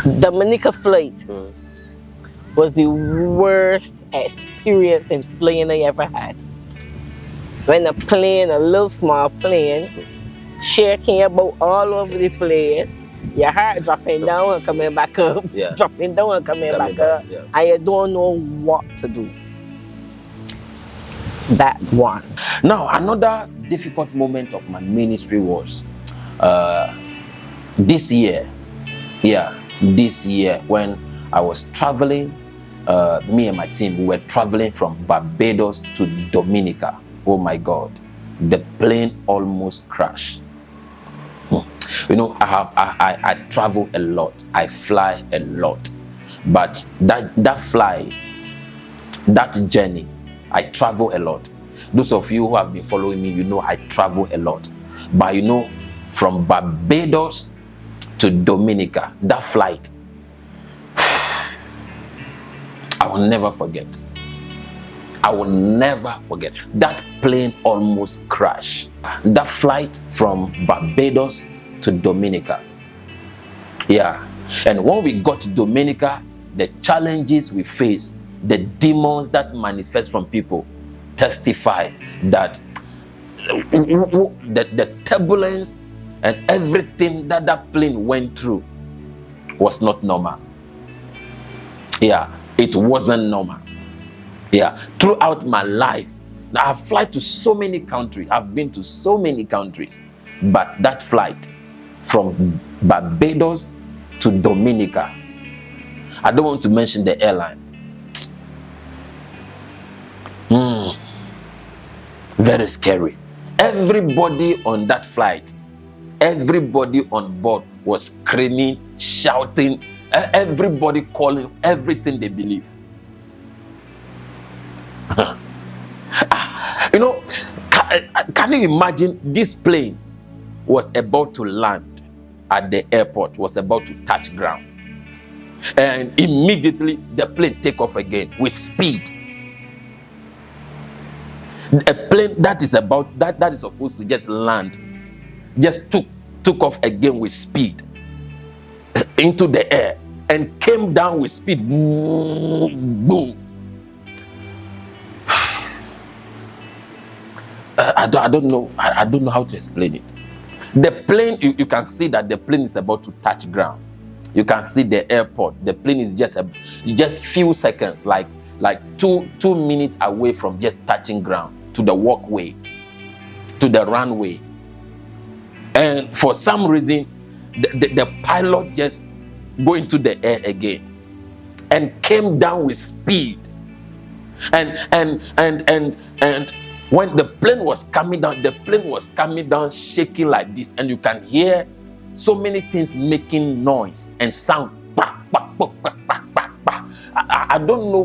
Dominica flight was the worst experience in flying I ever had. When a plane, a little small plane, shaking about all over the place, your heart dropping down and coming back up, dropping down and coming back up, and you don't know what to do. That one. Now, another difficult moment of my ministry was this year. This year when I was traveling, me and my team, we were traveling from Barbados to Dominica. Oh my God, the plane almost crashed. You know, I travel a lot, I fly a lot, but that flight, that journey, I travel a lot. Those of you who have been following me, you know I travel a lot. But you know, from Barbados to Dominica, that flight, I will never forget. I will never forget. That plane almost crashed. That flight from Barbados to Dominica. Yeah. And when we got to Dominica, the challenges we faced, the demons that manifest from people testify that the turbulence and everything that plane went through was not normal. Yeah, it wasn't normal. Yeah, throughout my life, now I've flown to so many countries. I've been to so many countries, but that flight from Barbados to Dominica, I don't want to mention the airline. Very scary. Everybody on that flight, everybody on board was screaming, shouting, everybody calling everything they believe. You know, can you imagine this plane was about to land at the airport, was about to touch ground, and immediately the plane take off again with speed. A plane that is supposed to just land, just took off again with speed into the air and came down with speed. Boom. I don't know how to explain it. The plane, you can see that the plane is about to touch ground. You can see the airport. The plane is just few seconds, like 2 minutes away from just touching ground to the walkway, to the runway. And for some reason, the pilot just go into the air again and came down with speed. And when the plane was coming down shaking like this, and you can hear so many things making noise and sound. I don't know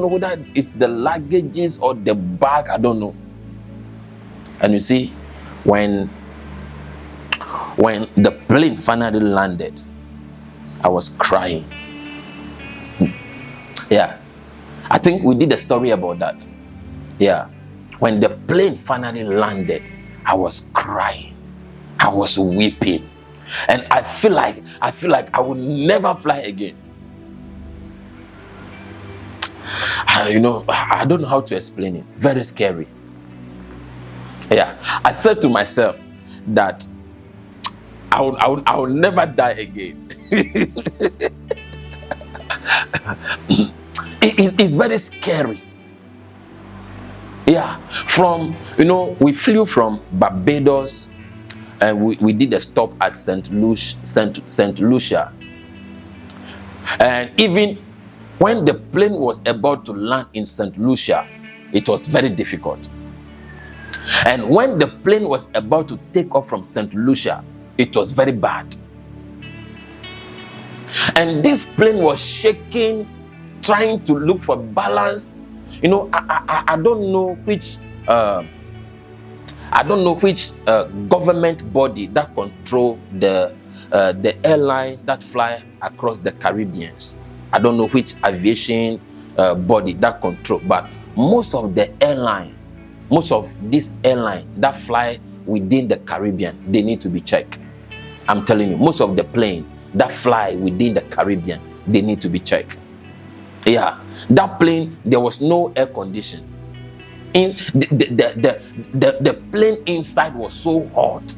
whether it's the luggages or the bag, I don't know. And you see, when the plane finally landed, I was crying. Yeah, I think we did a story about that. Yeah, when the plane finally landed, I was crying, I was weeping, and I feel like I will never fly again. You know, I don't know how to explain it. Very scary. Yeah, I said to myself that I will never die again. It's very scary. Yeah, we flew from Barbados, and we did a stop at St. Lucia. And even when the plane was about to land in St. Lucia, it was very difficult. And when the plane was about to take off from St. Lucia, it was very bad. And this plane was shaking, trying to look for balance. You know, I don't know which government body that control the airline that fly across the Caribbean. I don't know which aviation body that control, but most of this airline that fly within the Caribbean, they need to be checked. I'm telling you, most of the plane, that fly within the Caribbean, they need to be checked. Yeah, that plane, there was no air condition. In the plane inside was so hot.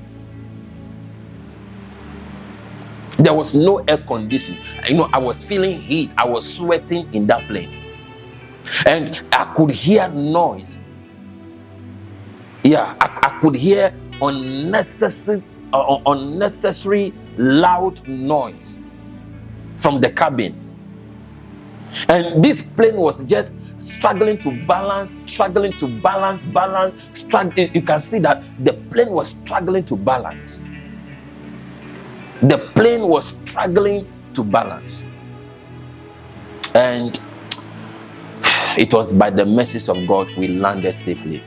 There was no air condition. I was feeling heat. I was sweating in that plane. And I could hear noise. Yeah, I could hear unnecessary loud noise from the cabin. And this plane was just struggling to balance. You can see that the plane was struggling to balance. The plane was struggling to balance. And it was by the mercies of God we landed safely.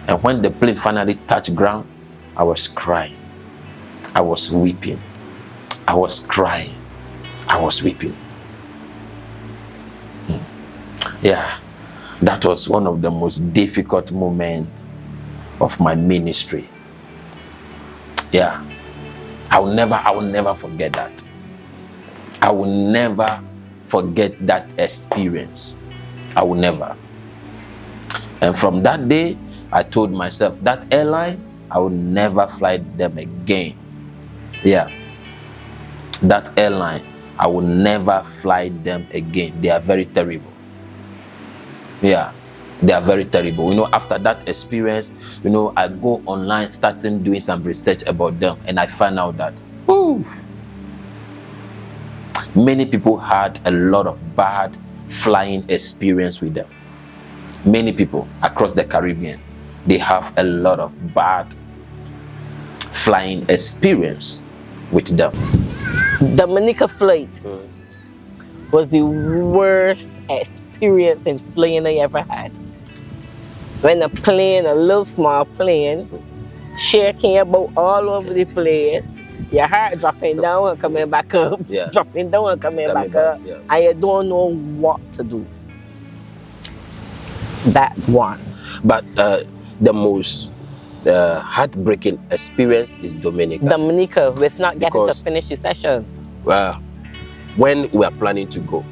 And when the plane finally touched ground, I was crying. I was weeping. I was crying. I was weeping. Yeah, that was one of the most difficult moments of my ministry. Yeah, I will never forget that. I will never forget that experience. I will never. And from that day, I told myself, that airline, I will never fly them again. Yeah, that airline, I will never fly them again. They are very terrible. Yeah, they are very terrible. After that experience, I go online, starting doing some research about them, and I find out that many people had a lot of bad flying experience with them. Many people across the Caribbean, they have a lot of bad flying experience with them. Dominica flight was the worst experience in flying I ever had. When a little small plane, shaking about all over the place, your heart dropping down and coming back up, dropping down and coming back up, and you don't know what to do. That one. But the most heartbreaking experience is Dominica. Dominica, with not getting to finish the sessions. Well, when we are planning to go,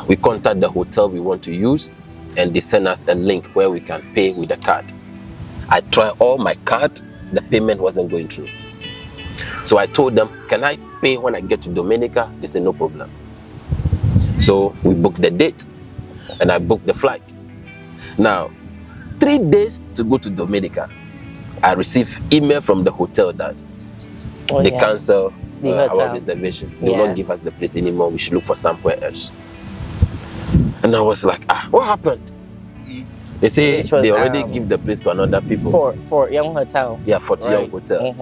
we contact the hotel we want to use, and they send us a link where we can pay with a card. I tried all my card, the payment wasn't going through. So I told them, can I pay when I get to Dominica? They said, no problem. So we booked the date, and I booked the flight. Now, 3 days to go to Dominica, I received email from the hotel that they cancel our reservation. They will not give us the place anymore. We should look for somewhere else. And I was like, what happened? They say they already give the place to another people. Fort Young Hotel. Yeah, Fort Young Hotel.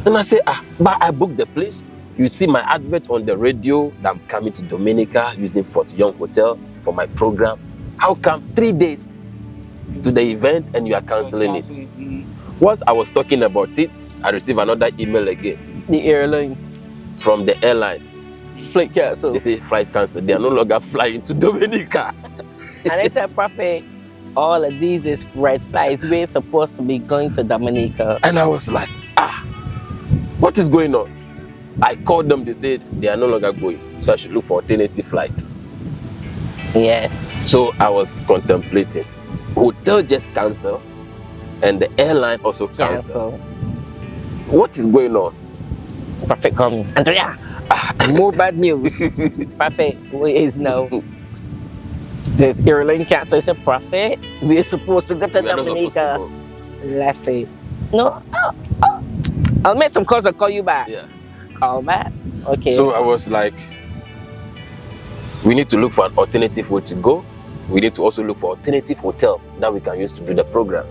And I say, but I booked the place. You see my advert on the radio that I'm coming to Dominica using Fort Young Hotel for my program. How come 3 days to the event and you are canceling it? Once I was talking about it, I received another email again. The airline. From the airline. Flight cancel. They say flight cancel. They are no longer flying to Dominica. And I tell Prophet, all of these is red flights. We're supposed to be going to Dominica. And I was like, what is going on? I called them, they said they are no longer going. So I should look for alternative flight. Yes. So I was contemplating. Hotel just cancel and the airline also cancel. What is going on? Prophet coming. Andrea, more bad news. Prophet is now. The airline cancel. I said, Prophet, we're supposed to go to Dominica. Left it. No. I'll make some calls and call you back. Yeah. Call back. Okay. So I was like, we need to look for an alternative way to go. We need to also look for alternative hotel that we can use to do the program.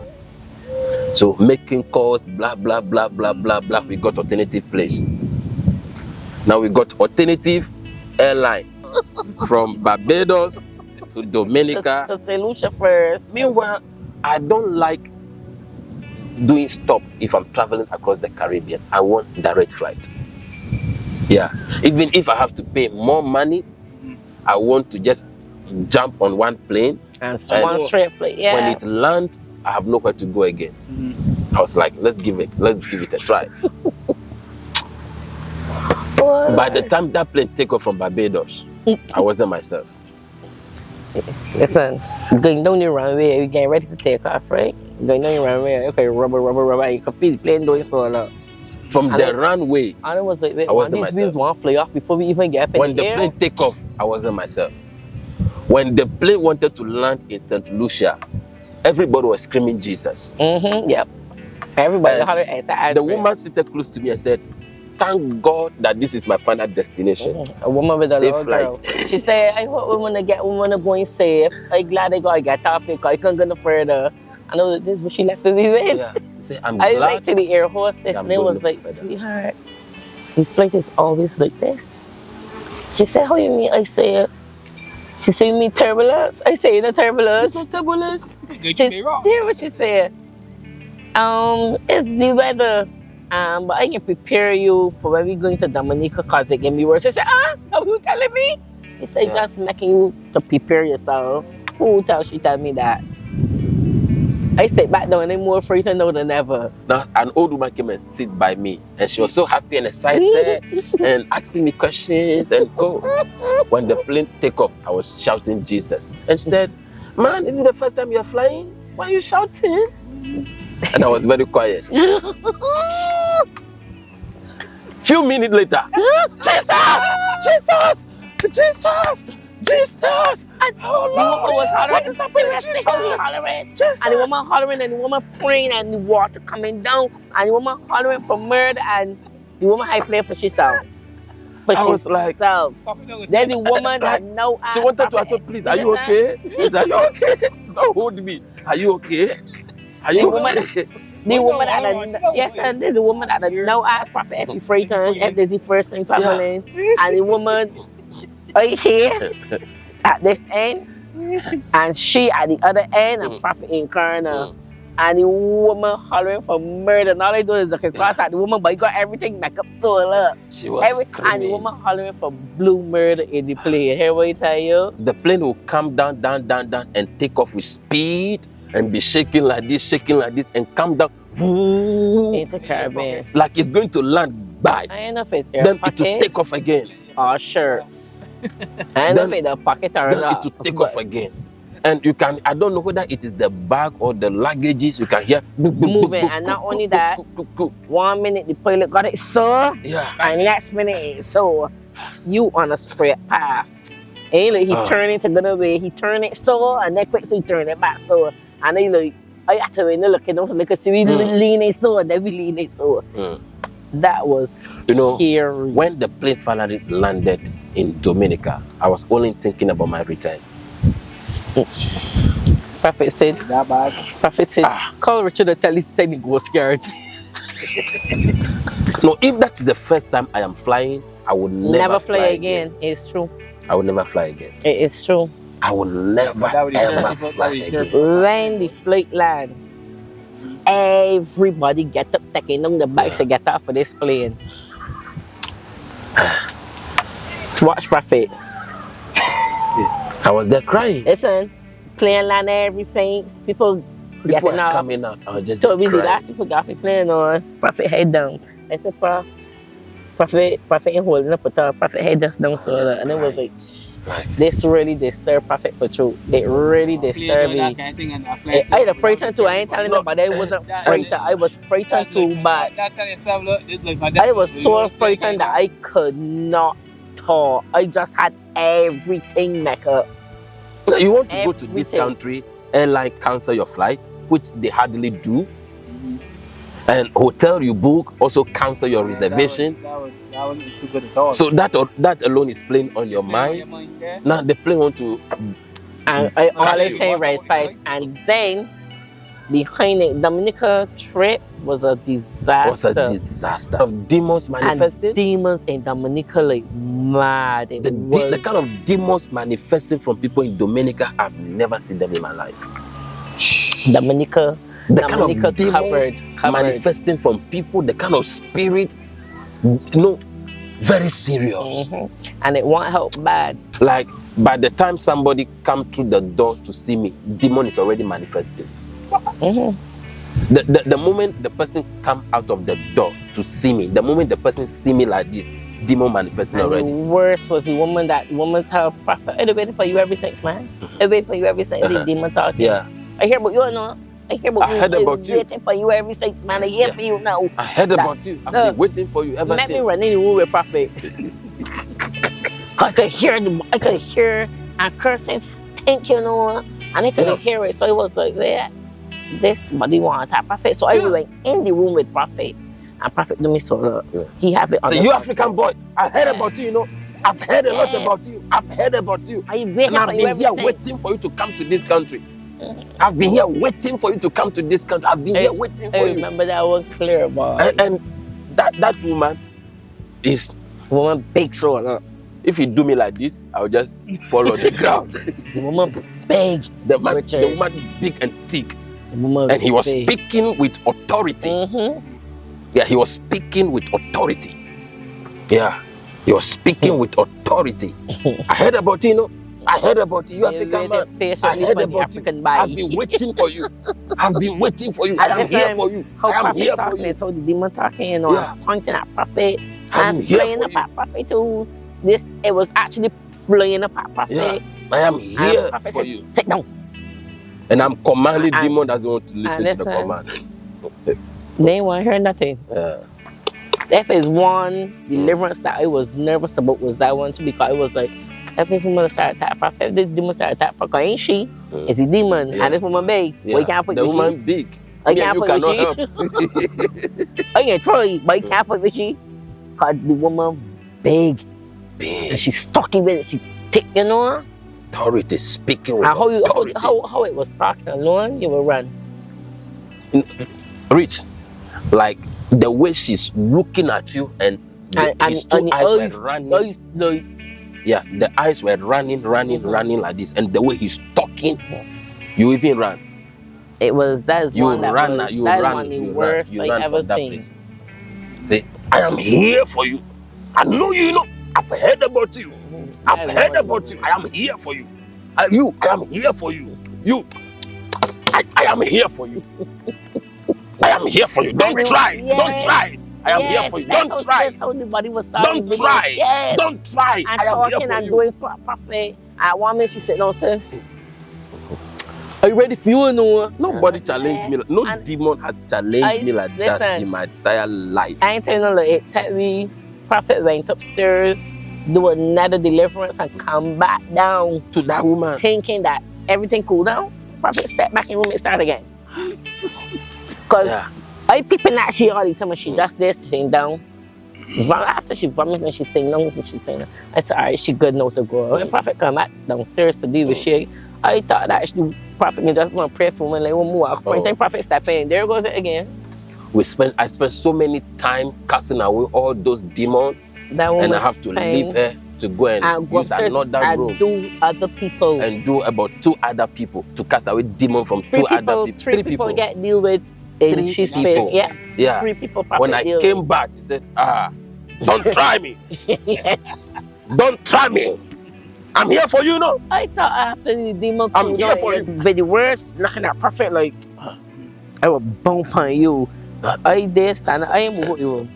So making calls, blah, blah, blah, blah, blah, blah. We got alternative place. Now we got alternative airline from Barbados to Dominica. To St. Lucia first. Meanwhile, I don't like doing stops if I'm traveling across the Caribbean. I want direct flight. Yeah. Even if I have to pay more money, I want to just jump on one plane and one straight flight. Yeah. When it lands, I have nowhere to go again. I was like, let's give it a try. Oh, By the time that plane take off from Barbados, I wasn't myself. listen, going down the runway, you getting ready to take off, right? Going down the runway, okay, rubber. You can feel the plane doing so a lot. From the runway, And it was like, wait, I wasn't these myself. wheels want to fly off before we even get up when in the the air. plane take off, I wasn't myself. When the plane wanted to land in St. Lucia, everybody was screaming Jesus. Yep. Everybody And hollered at the woman seated close to me and said, "Thank God that this is my final destination." A woman with a Safe little girl. flight. She said, I hope we wanna going safe. I'm glad I gotta get off it because I can't go no further. I know that this is what she left me with. Yeah. Say, I'm I glad. went to the air hostess I'm and it going was no like, further. sweetheart, the flight is always like this. She said, how you mean? I said, she said, you mean turbulence? I say, the turbulence. There's no turbulence. She's, hear what she said. It's the weather. But I can prepare you for when we're going to Dominica because it can be worse. She said, are you telling me? She said, Yeah. just making you to prepare yourself. Who tells she tell me that? I sit back down and I'm more frightened now than ever. Now, an old woman came and sit by me, and she was so happy and excited and asking me questions and go. When the plane take off, I was shouting Jesus. And she said, "Man, is it the first time you're flying? Why are you shouting?" And I was very quiet. Few minutes later, Jesus! And Oh, the woman was hollering. what is happening? Seriously, Jesus! she was hollering. Jesus! And the woman hollering and the woman praying and the water coming down and the woman hollering for murder and the woman had playing for herself. For I was like- herself. Then the woman that no She wanted to ask her, "Please, are you okay? Please, are you okay? Don't hold me. Are you okay? Are you The woman- okay?" The woman that yes, and there's a woman that no ask Prophet if you frightened, if there's the first thing traveling, and the woman right here at this end, and she at the other end, and Prophet in corner, and the woman hollering for murder. And all I do is look across at the woman, but you got everything back up so look. She was And the screaming. woman hollering for blue murder in the plane. Hear what I tell you? The plane will come down, and take off with speed and be shaking like this, and come down. Into Caribbean. Like it's going to land by. I ain't know if it's air Then it will pocket take off again. or shirts. I ain't know if Then- it's the pocket or Then not. it will take off again. And you can, I don't know whether it is the bag or the luggages, you can hear Moving, and not only that, 1 minute the pilot got it sore, Yeah. and next minute it's sore. You on a straight path. And like he turning to go away, he turn it sore, and then quick so he turn it back sore. And then like, I have to look at them, look see we lean it sore, then we lean it sore. That was scary. When the plane finally landed in Dominica, I was only thinking about my return. Prophet said, call Richard and tell his time he go scared. No, if that is the first time I am flying, I would never fly again. It's true. I would never fly again. It is true. I would never ever fly again. When the flight land, everybody get up, taking on the bikes to get off of this plane. Watch Prophet. I was there crying. Listen, plane land everything. People People getting are off. coming out. I was just So there busy. crying. Last people got the plane on. Prophet head down. I said, Prophet ain't holding up with her. Prophet head just down. So just and it was like, Like, this really disturbed Prophet for truth. It really disturbed me. I had a frightened too. I ain't telling them, but I wasn't frightened. I was frightened too, but I was so frightened that I could not talk. I just had everything back up. you want to go to this Everything. country, airline cancel your flight, which they hardly do. And hotel you book, also cancel your reservation. That wasn't too good at all. So that alone is playing on your mind. Now the plane want to And I always you. say raise price. And then behind it, Dominica trip was a disaster. of demons And manifesting. demons in Dominica like mad. It was The kind of demons manifesting from people in Dominica, I've never seen them in my life. Dominica. The Dominica kind of demons covered. manifesting from people, the kind of spirit, very serious. And it won't help bad. Like by the time somebody come through the door to see me, demon is already manifesting. The moment the person come out of the door to see me, the moment the person see me like this, demon manifesting And already. the worst was the woman tell prophet, "I've been waiting for you ever since, man. I've been waiting for you ever since." The demon talking. Yeah. I hear about you now. I hear about I heard about I've you. waiting for you ever since, man. I hear for you now. I heard about you. I've been waiting for you ever Let me since. run in the room with prophet. I could hear and cursing stink, you know, and I could hear it. So it was like, yeah, this body want that prophet. So I went in the room with prophet, and prophet do me so he have it on So the you control. African boy, I heard about you, you know. I've heard a lot about you. I've heard about you. Are you waiting And I've for you been here ever since? waiting for you to come to this country. I've been here waiting for you to come to this country. I've been here waiting for I you. remember that one clear, boy. And that woman is, Woman big shoulder. if you do me like this, I'll just fall on the ground. The woman big. The woman is big and thick. The woman And he was big. speaking with authority. Mm-hmm. Yeah, he was speaking with authority. Yeah, he was speaking with authority. I heard about you, you know. I heard about you, African man. I heard about you. I've been waiting for you. I've been waiting for you. I am here for you. I am here for you. So the demon talking, you know, pointing at prophet I'm and here flying for up you. at prophet too. This it was actually flying up at prophet. Yeah, I am here And prophet for said, you. sit down. And I'm commanding And- demon doesn't want to listen to the listen. command. They ain't want to hear nothing. If it's one deliverance that I was nervous about was that one too, because it was like, if this woman started that prophet, if this demon started that prophet, ain't she? It's a demon, and this woman big. Yeah. We can't put The woman big. I Yeah, can't you put cannot with help. I can try, but I can't put with she. Because the woman big. And she's stocky with it. She thick, you know? Authority, speaking with And authority. how it was talking alone, you will run. Rich, like the way she's looking at you and his two the eyes were running. eyes, like, Yeah, the eyes were running like this, and the way he's talking, you even ran. that is You one that ran, was, you that is ran, one of the you worst ran, I you ran ever from that seen. place. Say, I am here for you. I know you know. I've heard about you. I've heard about you. I am here for you. I am here for you. I am here for you. I am here for you. Don't try. Yes. Don't try. I am here for you. Don't try. That's how the body was starting. Don't try. Yes. Don't try. And I am here talking for and you. doing for a prophet. At 1 minute she said, no, sir. Are you ready for you, Noah? Nobody challenged me. No And demon has challenged me like that listen, in my entire life. I ain't telling you, like, it tell me, prophet went upstairs, do another deliverance and come back down, To that woman. thinking that everything cool down. Prophet step back in room and start again. Because I peeping at she all the time and she just there sitting down. After she vomits and she sing no, she sing. I said, alright, she good now to go. When prophet come back downstairs to deal with she, I thought that she prophet can just want to pray for me like one more. When time prophet step in, there goes it again. I spent so many time casting away all those demons, That woman and I have to leave her to go and go use upstairs another and room do other people. and do about 2 other people to cast away demon from 2 other people. Three people get deal with in 3 chief people. space. Yeah. Yeah. 3 people. When I came back, he said, don't try me. Don't try me. I'm here for you, no? I thought after the demon I'm cool here down, for it you. be the worst knocking at prophet like I will bump on you. I dare stand. I am with you.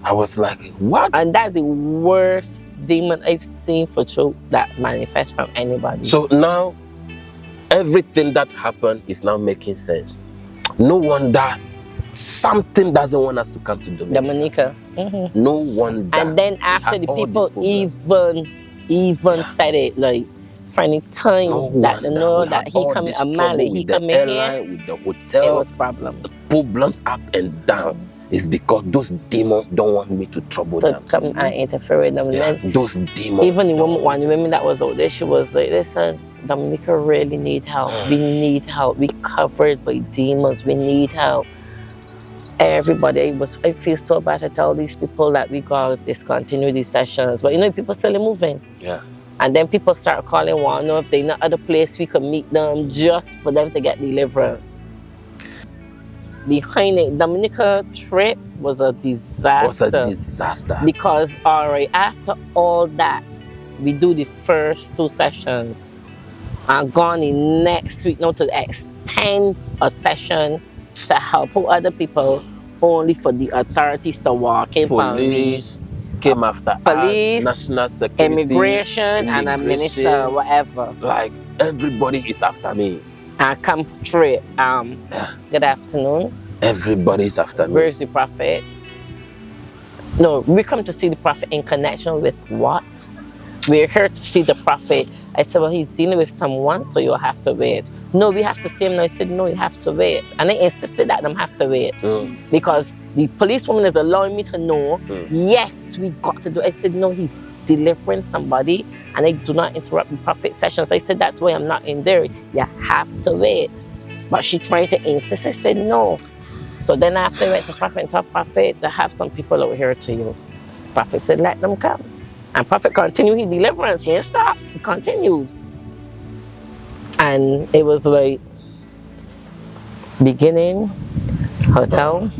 I was like, what? And that's the worst demon I've seen for truth that manifests from anybody. So now, everything that happened is now making sense. No wonder something doesn't want us to come to Dominica. Dominica. No wonder. And then after had the all people these problems. even said it, like from the time that they know that he come a Mali, he come in here, with the it hotel, was problems. problems up and down. It's because those demons don't want me to trouble To them. come and interfere with them. Yeah, And then those demons. even the woman, one of the women that was out there, she was like, listen, Dominica really need help. We need help. We covered by demons. We need help. Everybody, I feel so bad to tell these people that we gotta discontinue these sessions. But you know, people still moving. Yeah. And then people start calling, want to know if they know other place we could meet them just for them to get deliverance. Behind it, Dominica trip was a disaster. Because alright, after all that, we do the first 2 sessions. And gone in next week now to extend a session. to help out other people only for the authorities to walk in on me. Police came after Police, us, national security, immigration, and a minister, whatever. Like everybody is after me. And come straight. Good afternoon. Everybody is after me. Where's the prophet? No, we come to see the prophet in connection with what? We're here to see the prophet. I said, well, he's dealing with someone, so you'll have to wait. No, we have to see him. No, I said, no, you have to wait. And they insisted that them have to wait. Because the policewoman is allowing me to know, yes, we got to do it. I said, no, he's delivering somebody, and I do not interrupt the prophet sessions. I said, that's why I'm not in there. You have to wait. But she tried to insist. I said, no. So then after I went to prophet and told prophet, I have some people over here to you. Prophet said, let them come. And prophet continued his deliverance. He didn't stop. He continued. And it was like beginning, hotel,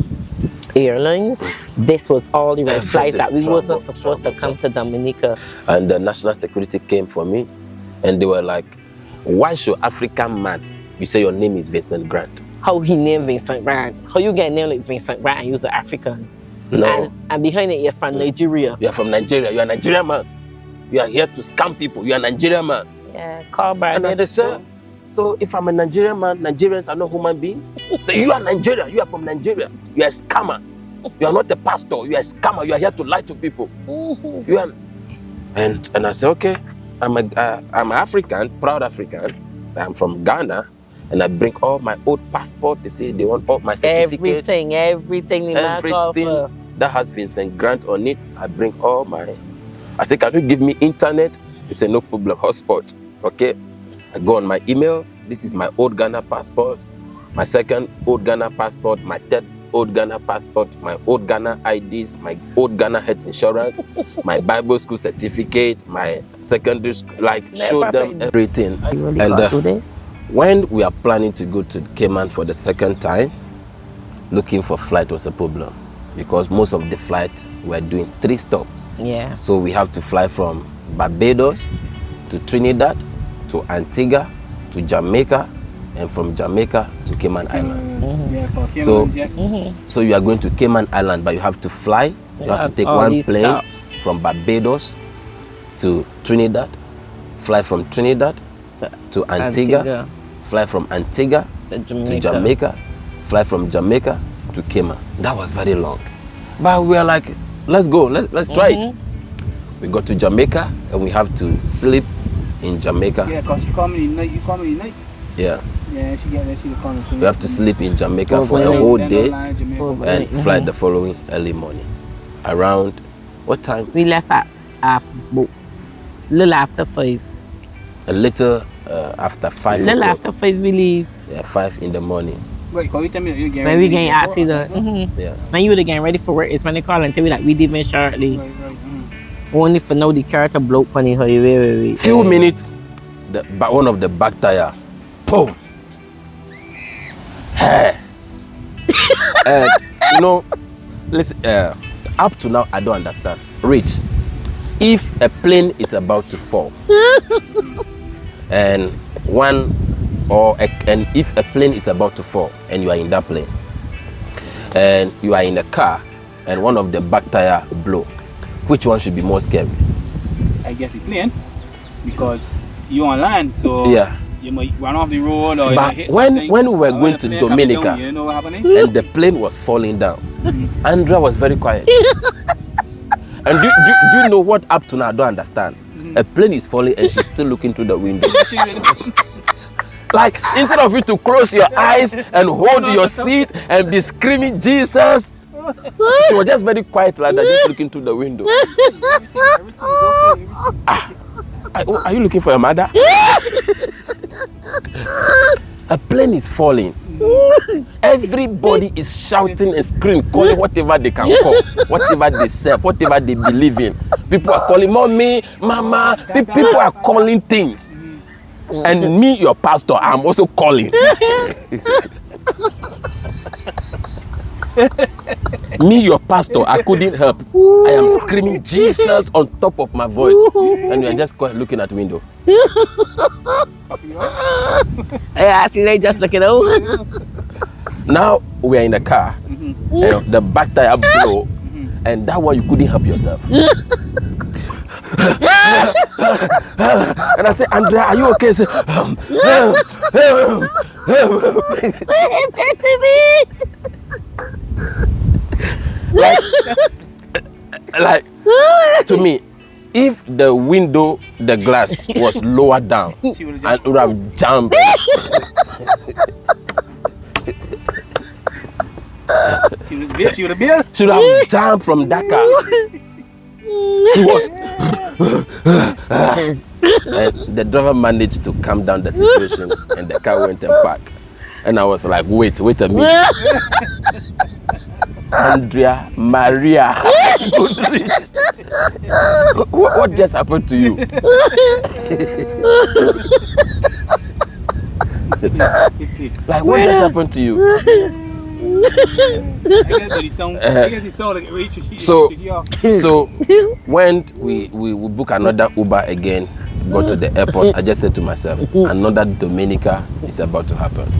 airlines. This was all the red flags that we wasn't supposed to come to Dominica. And the national security came for me, and they were like, why should African man, you say your name is Vincent Grant? How he named Vincent Grant? How you get named like Vincent Grant and you're an African? No. And behind it, you're from Nigeria. You are from Nigeria. You are a Nigerian man. You are here to scam people. You are a Nigerian man. Yeah, call Barbados. And I said, sir, so if I'm a Nigerian man, Nigerians are not human beings? So you are Nigeria. You are from Nigeria. You are a scammer. You are not a pastor. You are a scammer. You are here to lie to people. You are. And I said, okay, I'm African, proud African. I'm from Ghana. And I bring all my old passport. They say they want all my certificate. Everything that has Vincent Grant on it. I bring all my. I say, can you give me internet? They say, no problem, hotspot. Okay. I go on my email. This is my old Ghana passport. My second old Ghana passport. My third old Ghana passport. My old Ghana IDs. My old Ghana health insurance. My Bible school certificate. My secondary school. Like, show them everything. Are you really going to do this? When we are planning to go to Cayman for the second time, looking for flight was a problem because most of the flights were doing 3 stops. Yeah. So we have to fly from Barbados to Trinidad to Antigua to Jamaica, and from Jamaica to Cayman Island. Yeah, so you are going to Cayman Island, but you have to fly. You have to take one plane from Barbados to Trinidad, fly from Trinidad to Antigua. Fly from Antigua to Jamaica, fly from Jamaica to Cayman. That was very long. But we are like, let's go, let's try it. We got to Jamaica and we have to sleep in Jamaica. Yeah, because you call me at night, Yeah. Yeah, she get there, she will call me. We have to sleep in Jamaica for a whole day and fly the following early morning. Around, what time? We left at little after 5. A little after 5 little after 5 we leave. Yeah, 5 in the morning. Wait, can you tell me that you're getting ready? When we getting actually the Yeah. When you were getting ready for work, it's when they call and tell me that we leaving shortly. Right. Only for now the car to blow up on the highway. Few minutes, one of the back tire, boom. And you know, listen. Up to now, I don't understand. Rich, if a plane is about to fall, and if a plane is about to fall and you are in that plane and you are in a car and one of the back tire blow, which one should be more scary? I guess it's plane because you on land, so yeah, you might run off the road or but hit when something. we were going to Dominica, down, you know what happening? and the plane was falling down, Andrea was very quiet. And do you know what up to now I don't understand? A plane is falling and she's still looking through the window. Like, instead of you to close your eyes and hold your seat and be screaming, Jesus, she was just very quiet like that, just looking through the window. Are you looking for your mother? A plane is falling. Everybody is shouting and screaming, calling whatever they can call, whatever they serve, whatever they believe in. People are calling mommy, mama. People are calling things. And me, your pastor, I'm also calling. Me, your pastor, I couldn't help. I am screaming Jesus on top of my voice. And you're just looking at the window. Yeah, I see they just looking over. Now we are in the car, and the back tire blow, and that one you couldn't help yourself. And I said, Andrea, are you okay? She said, like to me, if the window, the glass was lower down, I would have jumped. She would have been. Should have jumped from that car. She was. And the driver managed to calm down the situation, and the car went and parked. And I was like, wait a minute. Andrea, Maria, what just happened to you? Like, what just happened to you? So when we book another Uber again, go to the airport, I just said to myself, another Dominica is about to happen.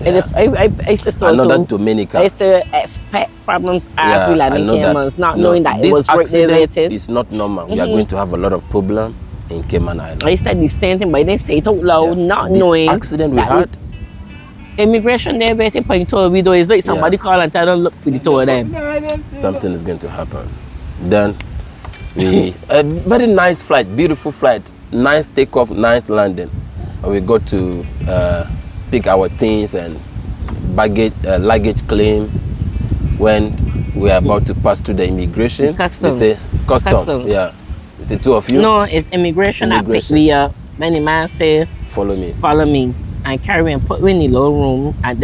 And if I said so Another too, Dominica. I said expect problems as we land in Caymans, not knowing that it was this work related. accident is not normal. We are going to have a lot of problem in Cayman Island. I said the same thing, but I didn't say it out loud, not This knowing accident we that had. immigration there waiting for the tour video is like somebody call and tell them look for the two of them. Something is going to happen. Then we a very nice flight, beautiful flight, nice takeoff, nice landing. And we got to pick our things and luggage claim. When we are about to pass through the immigration, Customs. they say customs. Yeah, it's the two of you. No, it's immigration that picked me up. When the man say Follow me. And carry me and put me in the low room and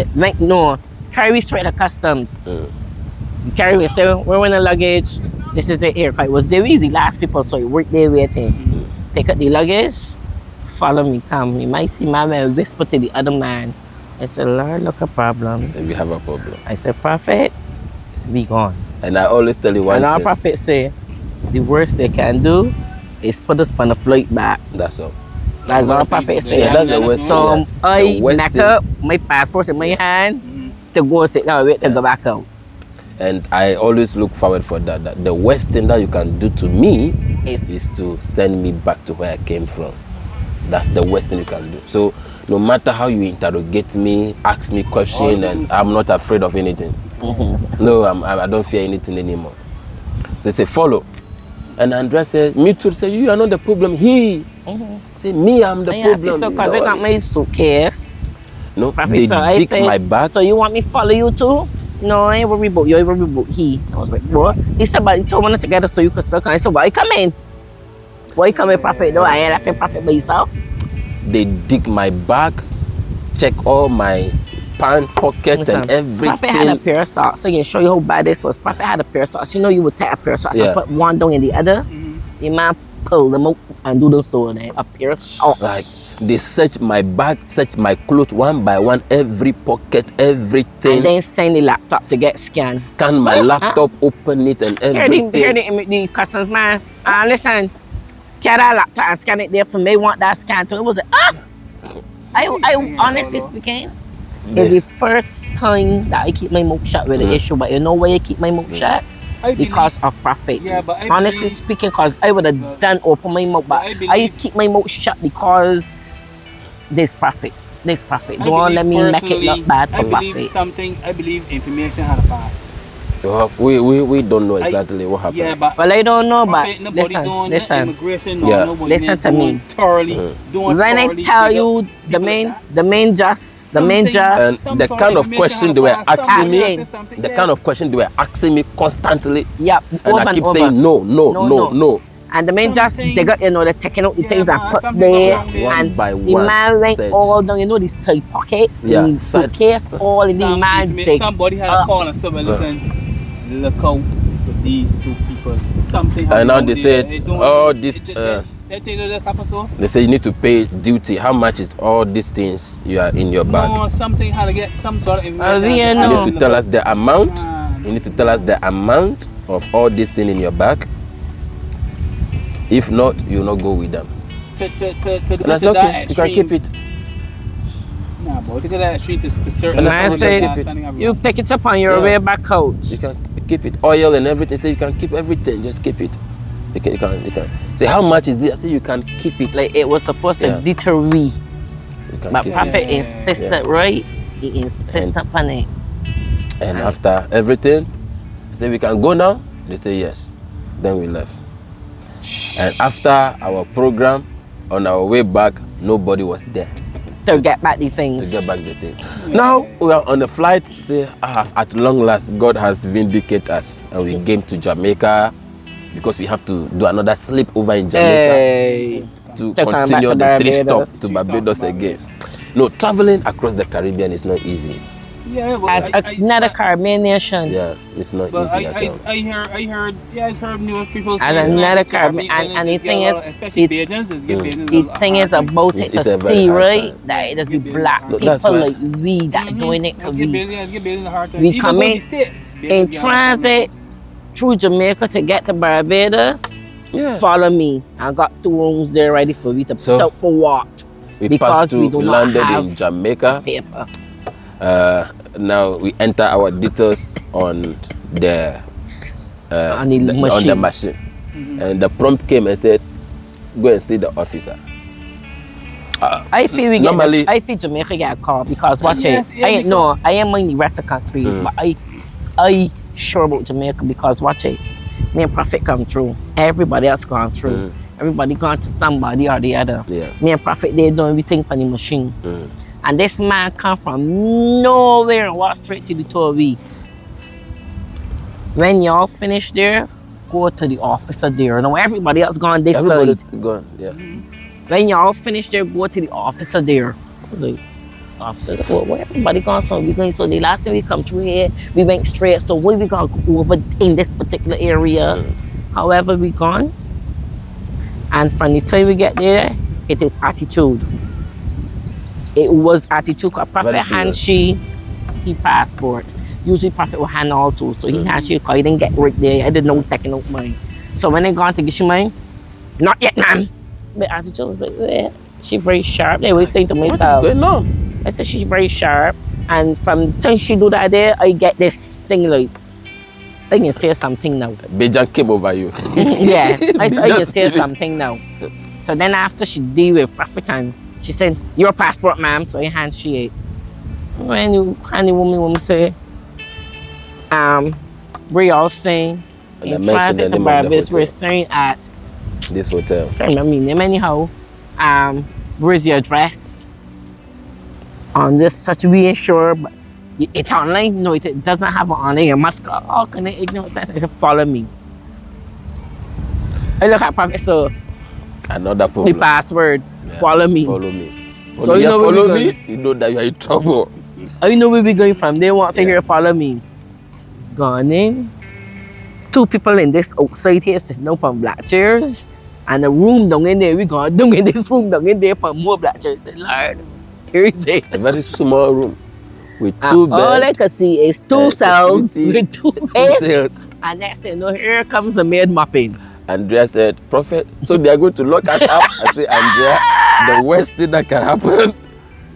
carry me straight to customs. Carry me, say we're in the luggage. This is the aircraft. It was the easy last people, so you work there waiting. Pick up the luggage, follow me, come. You might see my man whisper to the other man. I said, Lord, look at problems. And we have a problem. I said, Prophet, be gone. And I always tell you one And thing. our prophet say, the worst they can do is put us on a flight back. That's all. That's our prophet say. Yeah, that's the worst. So I The worst make thing. up my passport in my hand to go sit down, wait to go back out. And I always look forward for that. The worst thing that you can do to me is to send me back to where I came from. That's the worst thing you can do. So no matter how you interrogate me, ask me questions, and I'm not afraid of anything. No, I don't fear anything anymore. So they say, follow. And Andrea said, me too. Say, you are not the problem. He. Say, me, I'm the problem. So because I got my suitcase. No, Prophet, they dig my bag. So you want me to follow you too? No, I ain't worry about you. I worry about he. I was like, what? He said, but he told me together so you could suck. I said, why you come in? Why you come in, Prophet? No, I ain't laughing Prophet by yourself. They dig my bag, check all my pant pocket and everything. Prophet had a pair of socks. So you can show you how bad this was. Prophet had a pair of socks. You know you would take a pair of socks and put one down in the other. The man pull them out and do the so there. A pair of socks. Like they search my bag, search my clothes one by one, every pocket, everything. And then send the laptop to get scanned. Scan my laptop, open it and everything. Here the customs man. Listen, get that laptop and scan it there for me. Want that scan too? It was I honestly speaking, it's the first time that I keep my mouth shut with the issue. But you know why I keep my mouth shut? Because of Prophet. Yeah, but honestly speaking, because I would have done open my mouth, but I keep my mouth shut because there's Prophet. There's Prophet. Don't let me make it look bad for Prophet. I believe information had a pass. We don't know exactly what happened. Yeah, but well, I don't know, but listen. Listen to me. Thoroughly. When I tell you the main just and the kind of question they were asking me, constantly. Yep. And I keep saying no. And the man just they got they're taking out the things and put there and by the one man went all down, the side pocket, the suitcase, all in the man dig. Somebody had a call and somebody listen, look out for these two people. Something happened. And now they said, they say you need to pay duty. How much is all these things you are in your bag? No, something had to get some sort of information. You need to tell us the amount. You need to tell us the amount of all these things in your bag. If not, you'll not go with them. To That's okay. You can keep it. Nah, about to go down the street to search. And I for said, the standing around. you pick it up on your Yeah. way back out. You can keep it, oil and everything. Say you can keep everything, just keep it. You can. Say how much is it? I say you can keep it. Like it was supposed to Yeah. deter we. You can But keep Prophet Yeah. insisted, right? He insisted upon it. it. And after everything, I say we can go now. They say yes. Then we left. And after our program, on our way back, nobody was there To get back the things. to get back the thing. Now we are on the flight. Say, at long last, God has vindicated us, and we came to Jamaica because we have to do another sleepover in Jamaica Hey. to To come back continue to the three stop Barbados. to Barbados again. No, traveling across the Caribbean is not easy. Yeah, but As another Caribbean nation. Yeah, it's not But easy at all. I heard news people As saying another that Caribbean, and the thing is, especially the- Bajans, is give Bajans The a thing hard is time. about it It's to a very see, hard right? time. That it just be Give black Bajans a people hard time. like we that doing it to Give we. Bajans a hard time. We Even come go in to the States, Bajans In get a hard time. transit through Jamaica to get to Barbados, Yeah. follow me. I got 2 rooms there ready for me to So- put up for what? We because passed through, we do we not landed have in Jamaica. Paper. Now we enter our details on the On the on the machine. machine, and the prompt came and said, "Go and see the officer." I feel we get Normally- I feel Jamaica get a call because watch Yes, it. yeah, I ain't because- no, I am in the rest of countries, but I sure about Jamaica because watch it. Me and Prophet come through. Everybody else gone through. Everybody gone to somebody or the other. Yeah. Me and Prophet they doing everything on the machine. Mm. And this man come from nowhere and walk straight to the Tory. When y'all finish there, go to the officer there. Now everybody else gone this Everybody's side. gone. Yeah. When y'all finish there, go to the officer there. I was like, officer, well, where everybody gone? So we going. So the last time we come through here, we went straight. So where we gonna go over in this particular area? However we gone. And from the time we get there, it is attitude. It was attitude. Cause Prophet Very hand serious. he passport. Usually Prophet will hand all too. So he had she because he didn't get right there. I didn't know taking out mine. So when they gone to get you mine, not yet, ma'am. But attitude was like, yeah, she very sharp. They always saying to What is myself, going on? I said she's very sharp. And from the time she do that there, I get this thing like, I can say something now. Bejan came over you. Yeah, I can Just say feel it. something now. So then after she deal with Prophet and she said, your passport, ma'am. So I hand she it. When you hand the woman say, we all saying, And I in mentioned transit the to name of the Barbados, we're hotel. staying at, This hotel. I can't remember the name anyhow. Where's your address? On this such we ain't sure, but it's online. No, it doesn't have it online. You must go. Oh, can I ignorant sense? It can follow me. I look at Prophet, so Another the problem. password, Yeah. follow me. Follow me. So So you you know where we follow going? me, you know that you are in trouble. I know where we going from. They want to Yeah. hear follow me. Gone in. 2 people in this outside here sitting up on black chairs. And the room down in there, we gone down in this room down in there for more black chairs. I said, Lord, here is it. A very small room with 2 All I beds, can see is 2 cells security, with 2 2 beds. cells. And next thing you know, here comes the maid mopping. Andrea said, Prophet, so they are going to lock us up. I said, Andrea, the worst thing that can happen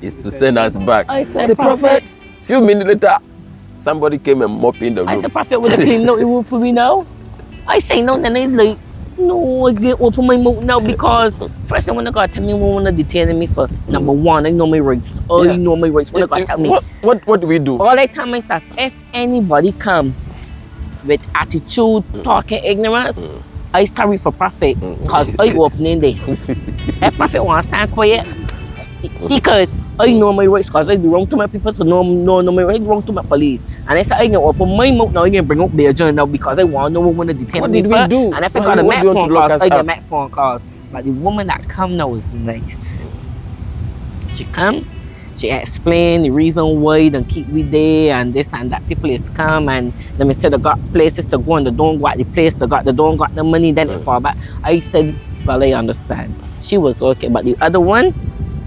is to send us back. I said, Prophet, few minutes later, somebody came and mopped in the room. I said, Prophet, would you clean out the room for me now? I say no, then they like, no, I can't open my mouth now because first thing when I got tell me when they detain me for number 1, I know my rights. Oh, Yeah. you know my rights. When I got tell me, What do we do? all I tell myself, if anybody come with attitude, talking ignorance, I sorry for Prophet because I opening this. If Prophet want to stand quiet, he could. I know my rights because I do wrong to my people, so no my rights, wrong to my police. And I said, I can open my mouth now, I can bring up their journal now because I want to know when to detain What me did we for. do? And if I Why got a you Met want to phone lock calls, us I get up? Met phone calls. But the woman that come now is nice. She come, she explain the reason why they keep we there and this and that. People is come and them said they got places to go and they don't got the place they don't got the money then they fall back. I said, well, I understand. She was okay, but the other one,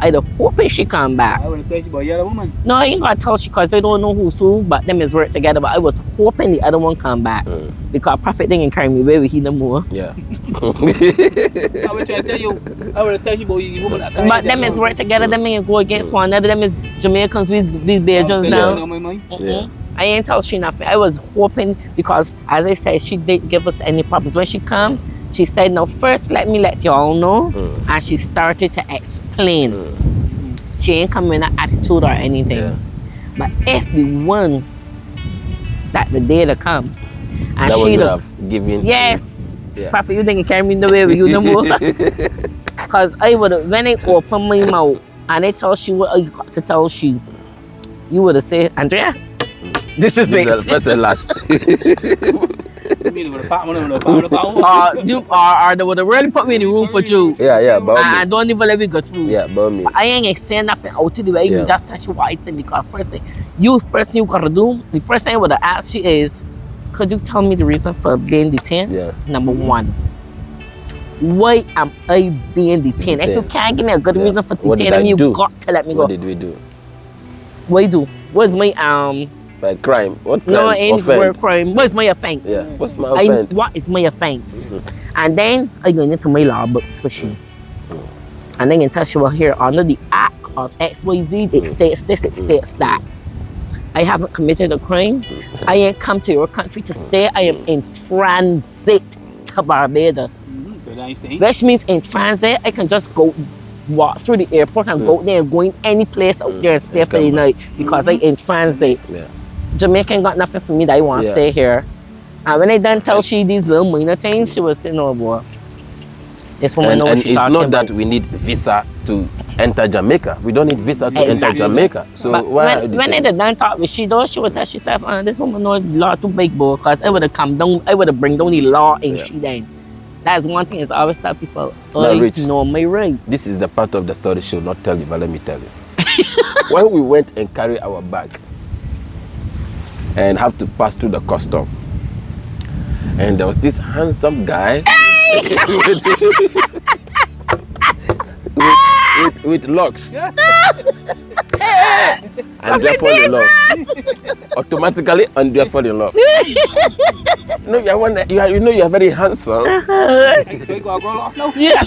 I the hoping she come back. I would have told you about yellow woman. No, I ain't gonna tell she because they don't know who's who, but them is work together. But I was hoping the other one come back because Prophet didn't carry me away with him no more. Yeah. I would tell you. I would have told you about the woman. But them is work together. Them ain't go against one another. Them is Jamaicans. We Bajans now. Yeah. I ain't tell she nothing. I was hoping because, as I said, she didn't give us any problems. When she come, she said, "No, first let me let y'all know," and she started to explain. She ain't come in an attitude or anything. Yeah. But if the one that the day to come, and That she one would the, have given. yes, Yeah. Prophet, you think you carry me the way with you no more? Because I would have, when I open my mouth and I tell she what I got to tell she, you would have said, Andrea, this is This it. is the first and last. Or they would have really put me in the room for you. Yeah, but I don't even let me go through. yeah, but me. I ain't saying nothing out to the way. You Yeah. just touch what I think because first thing you gotta do, the first thing I would have asked you is, could you tell me the reason for being detained? Yeah. Number one. Why am I being detained? If you Detained. can't give me a good Yeah. reason for What did detaining me, I do? you got to let me What go. did we do? What you do? What's my By crime. What crime? no ain't Offend. word crime? What's my offense? Yeah. What's my offense? What is my offense? And then I go into my law books for she. And then in touch with here under the act of XYZ, it states this, it states that. I haven't committed a crime. I ain't come to your country to stay. I am in transit to Barbados. Which means in transit, I can just go walk through the airport and go there and go in any place out there and stay for the night because I in transit. Yeah. Jamaica ain't got nothing for me that I want to Yeah. stay here. And when I done tell she these little minor things, she was saying, no, boy. This woman knows what And she it's talking not about. that we need visa to enter Jamaica. We don't need visa to enter Exactly. Jamaica. So But why are when I they- did done talk with she though, she would tell herself, this woman know law too big, boy, because I would have come down, I would have bring down the law in Yeah. she then. That's one thing is I always tell people, Now, I Rich. know my rights. This is the part of the story she will not tell you, but let me tell you. When we went and carried our bag and have to pass through the custom, and there was this handsome guy with locks. And they fall in love. Automatically, and they fall in love. You know you are very handsome. So you got a girl off now? Yeah.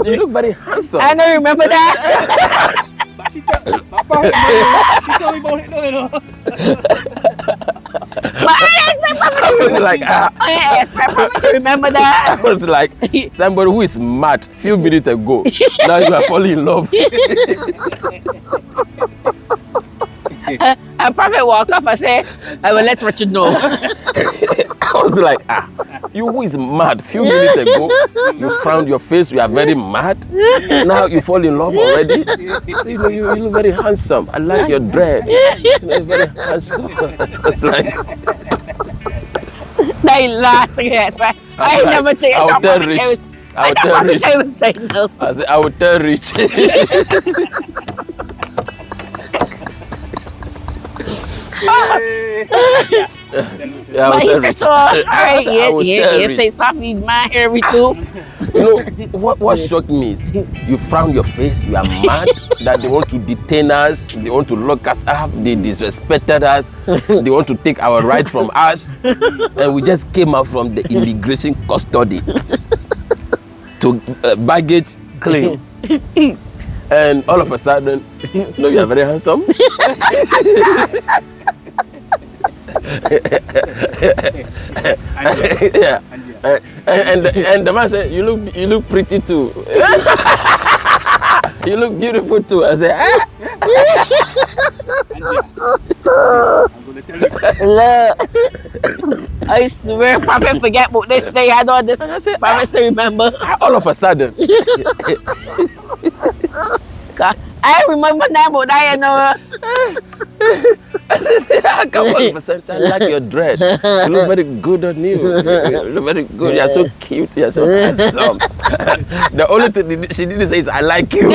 You look very handsome. I don't remember that. But she told me about it, no, you know. But I expect Papa I was like, I expect Papa to remember that. I was like, somebody who is mad few minutes ago. Now you are falling in love. And Prophet walk off and say, I will let Richard know. I was like, you who is mad few minutes ago, you frowned your face, you are very mad. Now you fall in love already. So, you look very handsome. I like your dread. You look very handsome. It's like, They laugh yes, right? I like, never take I will it. tell Rich. I will tell Rich. I would say no. I said, I will tell Rich. Yeah, I will But he tell said, Rich. so, all right, I will tell yeah, Rich. say something, my hair, me too. You know, what shocked me is you frown your face, you are mad that they want to detain us, they want to lock us up, they disrespected us, they want to take our right from us, and we just came out from the immigration custody to baggage claim. And all of a sudden, no, you are very handsome. Yeah. And the man said, you look pretty too. You look beautiful too. I said, I'm gonna tell you. Look, I swear, Prophet forget about this day. I know this. Prophet still remember. all of a sudden. I remember now, but I know. I come all of a sudden, I like your dread. You look very good on you. You look very good. You're so cute. You're so handsome. The only thing she didn't say is, I like you.